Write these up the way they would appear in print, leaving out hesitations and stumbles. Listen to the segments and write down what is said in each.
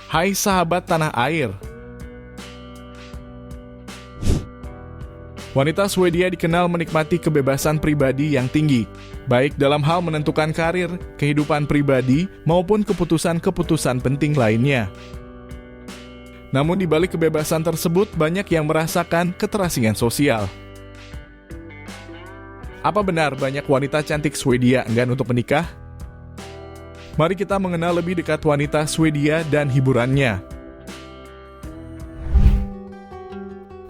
Hai sahabat tanah air. Wanita Swedia dikenal menikmati kebebasan pribadi yang tinggi, baik dalam hal menentukan karir, kehidupan pribadi, maupun keputusan-keputusan penting lainnya. Namun di balik kebebasan tersebut, banyak yang merasakan keterasingan sosial. Apa benar banyak wanita cantik Swedia enggan untuk menikah? Mari kita mengenal lebih dekat wanita Swedia dan hiburannya.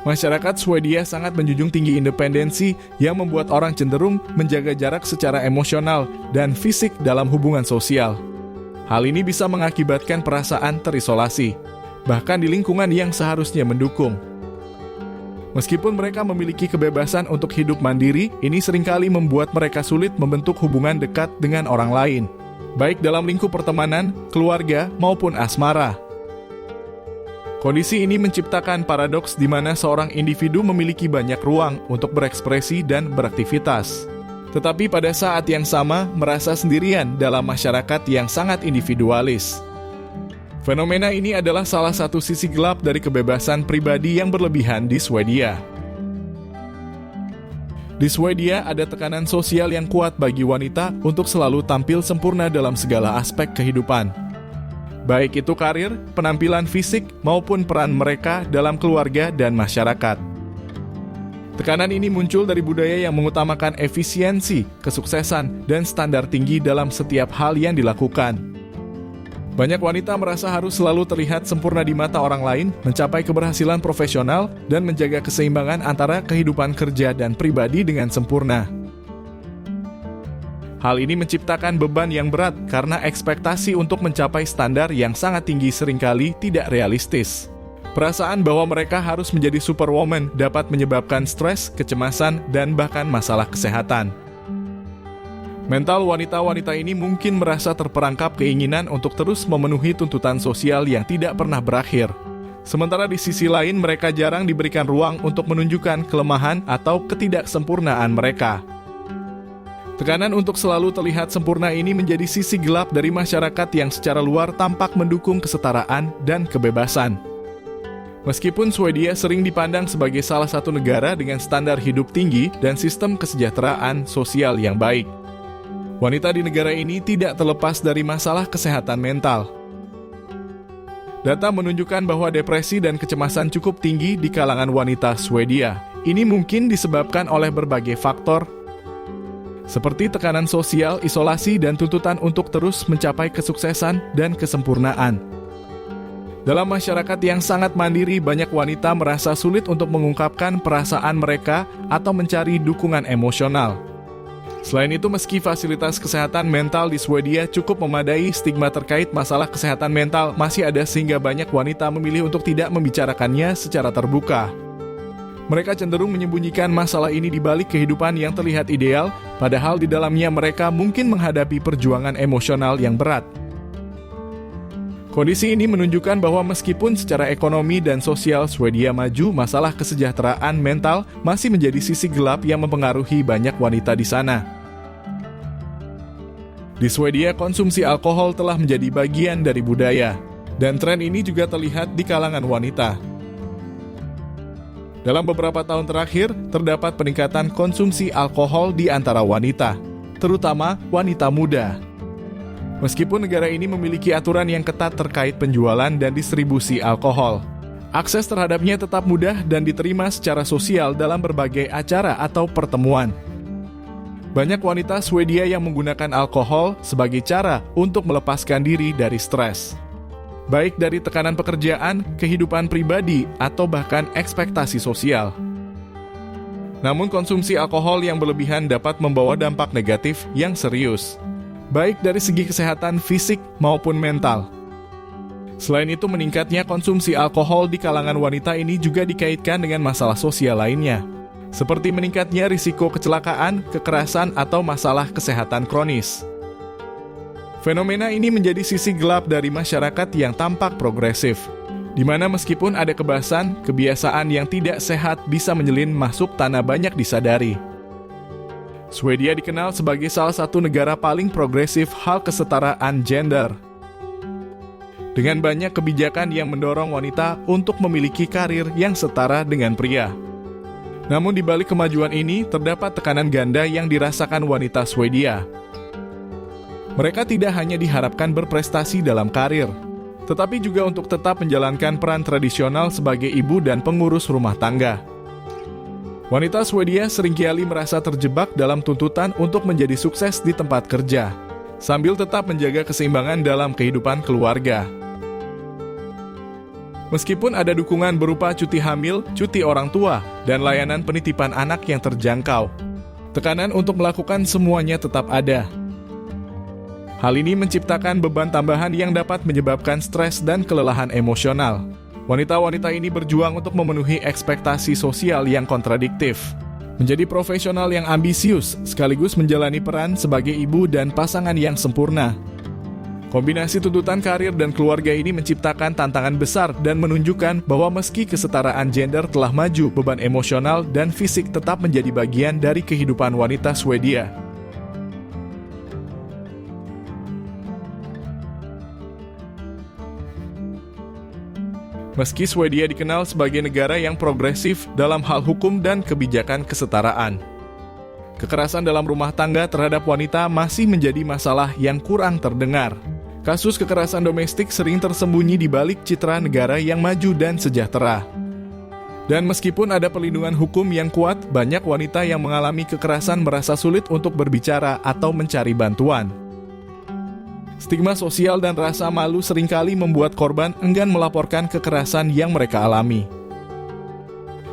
Masyarakat Swedia sangat menjunjung tinggi independensi yang membuat orang cenderung menjaga jarak secara emosional dan fisik dalam hubungan sosial. Hal ini bisa mengakibatkan perasaan terisolasi, bahkan di lingkungan yang seharusnya mendukung. Meskipun mereka memiliki kebebasan untuk hidup mandiri, ini seringkali membuat mereka sulit membentuk hubungan dekat dengan orang lain, baik dalam lingkup pertemanan, keluarga, maupun asmara. Kondisi ini menciptakan paradoks di mana seorang individu memiliki banyak ruang untuk berekspresi dan beraktivitas, tetapi pada saat yang sama merasa sendirian dalam masyarakat yang sangat individualis. Fenomena ini adalah salah satu sisi gelap dari kebebasan pribadi yang berlebihan di Swedia. Di Swedia ada tekanan sosial yang kuat bagi wanita untuk selalu tampil sempurna dalam segala aspek kehidupan, baik itu karir, penampilan fisik, maupun peran mereka dalam keluarga dan masyarakat. Tekanan ini muncul dari budaya yang mengutamakan efisiensi, kesuksesan, dan standar tinggi dalam setiap hal yang dilakukan. Banyak wanita merasa harus selalu terlihat sempurna di mata orang lain, mencapai keberhasilan profesional, dan menjaga keseimbangan antara kehidupan kerja dan pribadi dengan sempurna. Hal ini menciptakan beban yang berat karena ekspektasi untuk mencapai standar yang sangat tinggi seringkali tidak realistis. Perasaan bahwa mereka harus menjadi superwoman dapat menyebabkan stres, kecemasan, dan bahkan masalah kesehatan. Mental wanita-wanita ini mungkin merasa terperangkap keinginan untuk terus memenuhi tuntutan sosial yang tidak pernah berakhir. Sementara di sisi lain mereka jarang diberikan ruang untuk menunjukkan kelemahan atau ketidaksempurnaan mereka. Tekanan untuk selalu terlihat sempurna ini menjadi sisi gelap dari masyarakat yang secara luar tampak mendukung kesetaraan dan kebebasan. Meskipun Swedia sering dipandang sebagai salah satu negara dengan standar hidup tinggi dan sistem kesejahteraan sosial yang baik, wanita di negara ini tidak terlepas dari masalah kesehatan mental. Data menunjukkan bahwa depresi dan kecemasan cukup tinggi di kalangan wanita Swedia. Ini mungkin disebabkan oleh berbagai faktor, seperti tekanan sosial, isolasi, dan tuntutan untuk terus mencapai kesuksesan dan kesempurnaan. Dalam masyarakat yang sangat mandiri, banyak wanita merasa sulit untuk mengungkapkan perasaan mereka atau mencari dukungan emosional. Selain itu, meski fasilitas kesehatan mental di Swedia cukup memadai, stigma terkait masalah kesehatan mental masih ada sehingga banyak wanita memilih untuk tidak membicarakannya secara terbuka. Mereka cenderung menyembunyikan masalah ini di balik kehidupan yang terlihat ideal, padahal di dalamnya mereka mungkin menghadapi perjuangan emosional yang berat. Kondisi ini menunjukkan bahwa meskipun secara ekonomi dan sosial Swedia maju, masalah kesejahteraan mental masih menjadi sisi gelap yang mempengaruhi banyak wanita di sana. Di Swedia, konsumsi alkohol telah menjadi bagian dari budaya, dan tren ini juga terlihat di kalangan wanita. Dalam beberapa tahun terakhir, terdapat peningkatan konsumsi alkohol di antara wanita, terutama wanita muda. Meskipun negara ini memiliki aturan yang ketat terkait penjualan dan distribusi alkohol, akses terhadapnya tetap mudah dan diterima secara sosial dalam berbagai acara atau pertemuan. Banyak wanita Swedia yang menggunakan alkohol sebagai cara untuk melepaskan diri dari stres, baik dari tekanan pekerjaan, kehidupan pribadi, atau bahkan ekspektasi sosial. Namun konsumsi alkohol yang berlebihan dapat membawa dampak negatif yang serius, baik dari segi kesehatan fisik maupun mental. Selain itu, meningkatnya konsumsi alkohol di kalangan wanita ini juga dikaitkan dengan masalah sosial lainnya, seperti meningkatnya risiko kecelakaan, kekerasan, atau masalah kesehatan kronis. Fenomena ini menjadi sisi gelap dari masyarakat yang tampak progresif, di mana meskipun ada kebiasaan yang tidak sehat bisa menyelinap masuk tanah banyak disadari. Swedia dikenal sebagai salah satu negara paling progresif hal kesetaraan gender. dengan banyak kebijakan yang mendorong wanita untuk memiliki karir yang setara dengan pria. Namun di balik kemajuan ini, terdapat tekanan ganda yang dirasakan wanita Swedia. Mereka tidak hanya diharapkan berprestasi dalam karir, tetapi juga untuk tetap menjalankan peran tradisional sebagai ibu dan pengurus rumah tangga. Wanita Swedia seringkali merasa terjebak dalam tuntutan untuk menjadi sukses di tempat kerja, sambil tetap menjaga keseimbangan dalam kehidupan keluarga. Meskipun ada dukungan berupa cuti hamil, cuti orang tua, dan layanan penitipan anak yang terjangkau, tekanan untuk melakukan semuanya tetap ada. Hal ini menciptakan beban tambahan yang dapat menyebabkan stres dan kelelahan emosional. Wanita-wanita ini berjuang untuk memenuhi ekspektasi sosial yang kontradiktif, menjadi profesional yang ambisius, sekaligus menjalani peran sebagai ibu dan pasangan yang sempurna. Kombinasi tuntutan karir dan keluarga ini menciptakan tantangan besar dan menunjukkan bahwa meski kesetaraan gender telah maju, beban emosional dan fisik tetap menjadi bagian dari kehidupan wanita Swedia. Meski Swedia dikenal sebagai negara yang progresif dalam hal hukum dan kebijakan kesetaraan, kekerasan dalam rumah tangga terhadap wanita masih menjadi masalah yang kurang terdengar. Kasus kekerasan domestik sering tersembunyi di balik citra negara yang maju dan sejahtera. Dan meskipun ada perlindungan hukum yang kuat, banyak wanita yang mengalami kekerasan merasa sulit untuk berbicara atau mencari bantuan. Stigma sosial dan rasa malu seringkali membuat korban enggan melaporkan kekerasan yang mereka alami.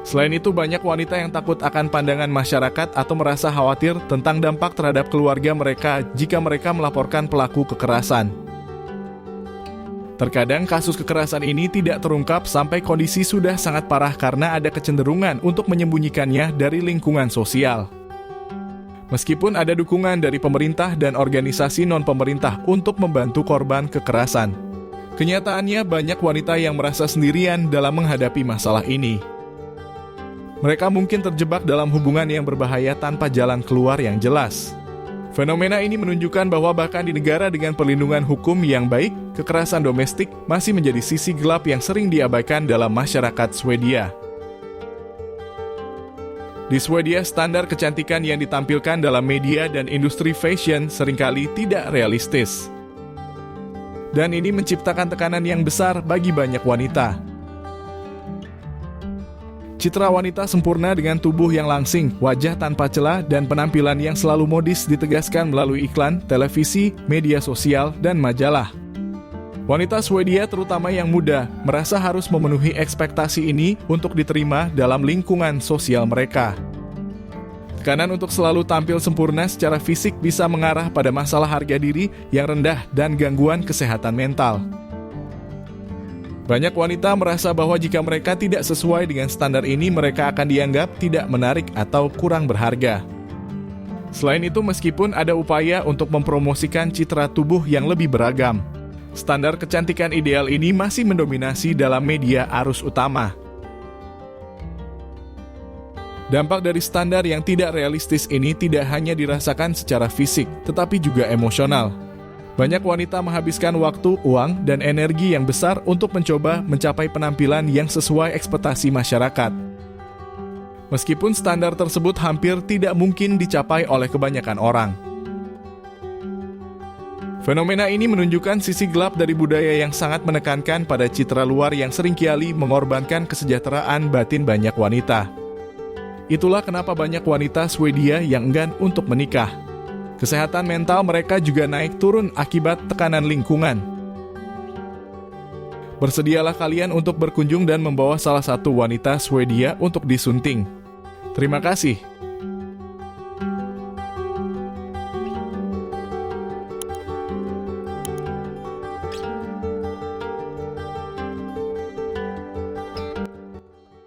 Selain itu, banyak wanita yang takut akan pandangan masyarakat atau merasa khawatir tentang dampak terhadap keluarga mereka jika mereka melaporkan pelaku kekerasan. Terkadang kasus kekerasan ini tidak terungkap sampai kondisi sudah sangat parah karena ada kecenderungan untuk menyembunyikannya dari lingkungan sosial. Meskipun ada dukungan dari pemerintah dan organisasi non-pemerintah untuk membantu korban kekerasan, kenyataannya banyak wanita yang merasa sendirian dalam menghadapi masalah ini. Mereka mungkin terjebak dalam hubungan yang berbahaya tanpa jalan keluar yang jelas. Fenomena ini menunjukkan bahwa bahkan di negara dengan perlindungan hukum yang baik, kekerasan domestik masih menjadi sisi gelap yang sering diabaikan dalam masyarakat Swedia. Di Swedia, standar kecantikan yang ditampilkan dalam media dan industri fashion seringkali tidak realistis. Dan ini menciptakan tekanan yang besar bagi banyak wanita. Citra wanita sempurna dengan tubuh yang langsing, wajah tanpa celah, dan penampilan yang selalu modis ditegaskan melalui iklan, televisi, media sosial, dan majalah. Wanita Swedia, terutama yang muda, merasa harus memenuhi ekspektasi ini untuk diterima dalam lingkungan sosial mereka. Tekanan untuk selalu tampil sempurna secara fisik bisa mengarah pada masalah harga diri yang rendah dan gangguan kesehatan mental. Banyak wanita merasa bahwa jika mereka tidak sesuai dengan standar ini, mereka akan dianggap tidak menarik atau kurang berharga. Selain itu, meskipun ada upaya untuk mempromosikan citra tubuh yang lebih beragam, standar kecantikan ideal ini masih mendominasi dalam media arus utama. Dampak dari standar yang tidak realistis ini tidak hanya dirasakan secara fisik, tetapi juga emosional. Banyak wanita menghabiskan waktu, uang, dan energi yang besar untuk mencoba mencapai penampilan yang sesuai ekspektasi masyarakat. Meskipun standar tersebut hampir tidak mungkin dicapai oleh kebanyakan orang. Fenomena ini menunjukkan sisi gelap dari budaya yang sangat menekankan pada citra luar yang seringkali mengorbankan kesejahteraan batin banyak wanita. Itulah kenapa banyak wanita Swedia yang enggan untuk menikah. Kesehatan mental mereka juga naik turun akibat tekanan lingkungan. Bersedialah kalian untuk berkunjung dan membawa salah satu wanita Swedia untuk disunting. Terima kasih.